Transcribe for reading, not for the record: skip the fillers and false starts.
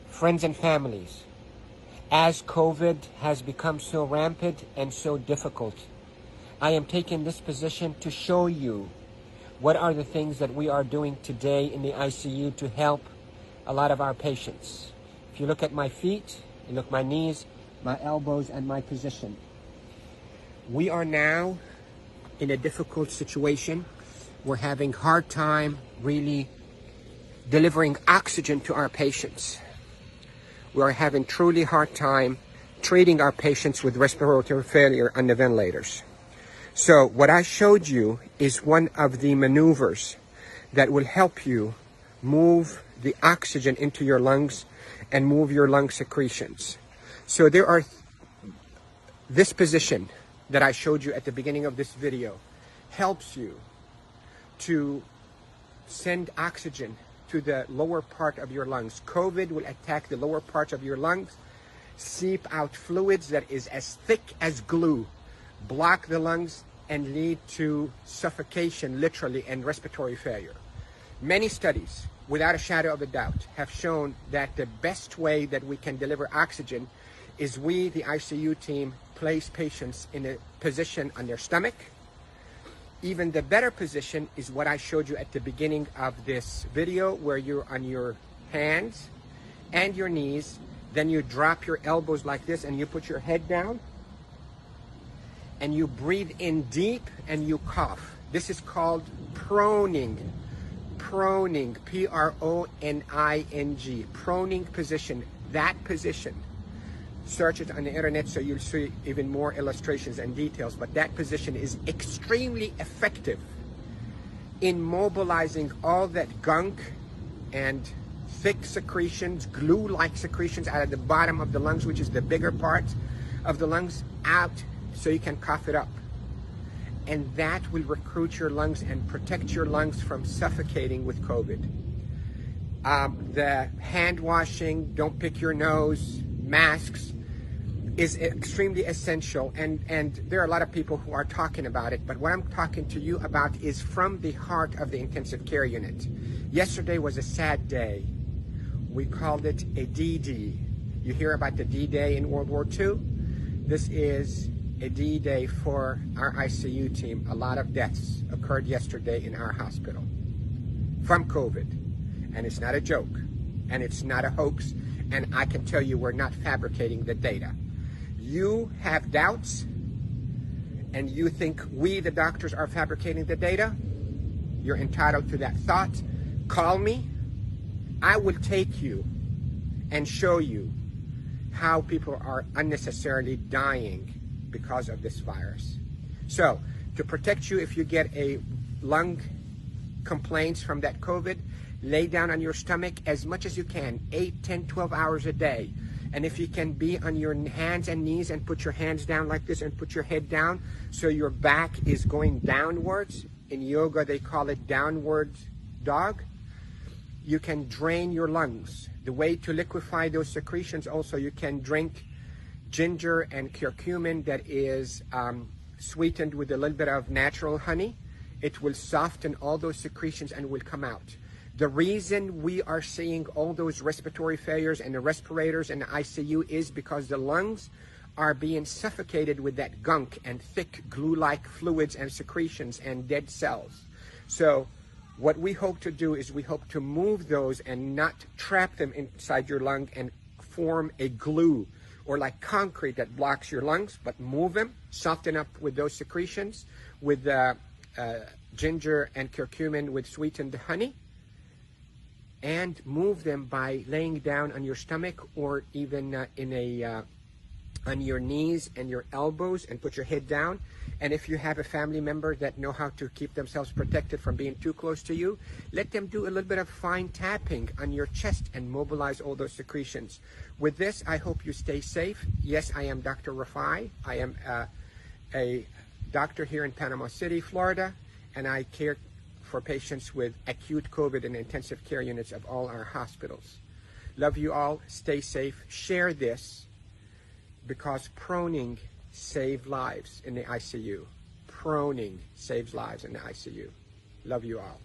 Friends and families, as COVID has become so rampant and so difficult, I am taking this position to show you what are the things that we are doing today in the ICU to help a lot of our patients. If you look at my feet, you look at my knees, my elbows, and my position. We are now in a difficult situation. We're having hard time really delivering oxygen to our patients. We are having truly hard time treating our patients with respiratory failure on the ventilators. So what I showed you is one of the maneuvers that will help you move the oxygen into your lungs and move your lung secretions. So there are this position that I showed you at the beginning of this video helps you to send oxygen to the lower part of your lungs. COVID will attack the lower parts of your lungs, seep out fluids that is as thick as glue, block the lungs, and lead to suffocation, literally, and respiratory failure. Many studies, without a shadow of a doubt, have shown that the best way that we can deliver oxygen is we, the ICU team, place patients in a position on their stomach. Even the better position is what I showed you at the beginning of this video, where you're on your hands and your knees, then you drop your elbows like this and you put your head down and you breathe in deep and you cough. This is called proning. Proning, P-R-O-N-I-N-G, proning position. That position, search it on the internet so you'll see even more illustrations and details, but that position is extremely effective in mobilizing all that gunk and thick secretions, glue-like secretions out of the bottom of the lungs, which is the bigger part of the lungs, out so you can cough it up. And that will recruit your lungs and protect your lungs from suffocating with COVID. The hand washing, don't pick your nose, masks, is extremely essential, and there are a lot of people who are talking about it, but what I'm talking to you about is from the heart of the intensive care unit. Yesterday was a sad day. We called it a D-Day. You hear about the D-Day in World War II? This is a D-Day for our ICU team. A lot of deaths occurred yesterday in our hospital from COVID, and it's not a joke, and it's not a hoax, and I can tell you we're not fabricating the data. You have doubts, and you think we, the doctors, are fabricating the data. You're entitled to that thought. Call me. I will take you and show you how people are unnecessarily dying because of this virus. So, to protect you if you get a lung complaints from that COVID, lay down on your stomach as much as you can, 8, 10, 12 hours a day. And if you can be on your hands and knees and put your hands down like this and put your head down so your back is going downwards. In yoga, they call it downward dog. You can drain your lungs. The way to liquefy those secretions also, you can drink ginger and curcumin that is sweetened with a little bit of natural honey. It will soften all those secretions and will come out. The reason we are seeing all those respiratory failures and the respirators and the ICU is because the lungs are being suffocated with that gunk and thick glue-like fluids and secretions and dead cells. So what we hope to do is we hope to move those and not trap them inside your lung and form a glue or like concrete that blocks your lungs, but move them, soften up with those secretions with ginger and curcumin with sweetened honey, and move them by laying down on your stomach or even on your knees and your elbows and put your head down. And if you have a family member that know how to keep themselves protected from being too close to you, let them do a little bit of fine tapping on your chest and mobilize all those secretions. With this, I hope you stay safe. Yes, I am Dr. Rafai. I am a doctor here in Panama City, Florida, and I care for patients with acute COVID in intensive care units of all our hospitals. Love you all. Stay safe. Share this because proning saves lives in the ICU. proning saves lives in the ICU. Love you all.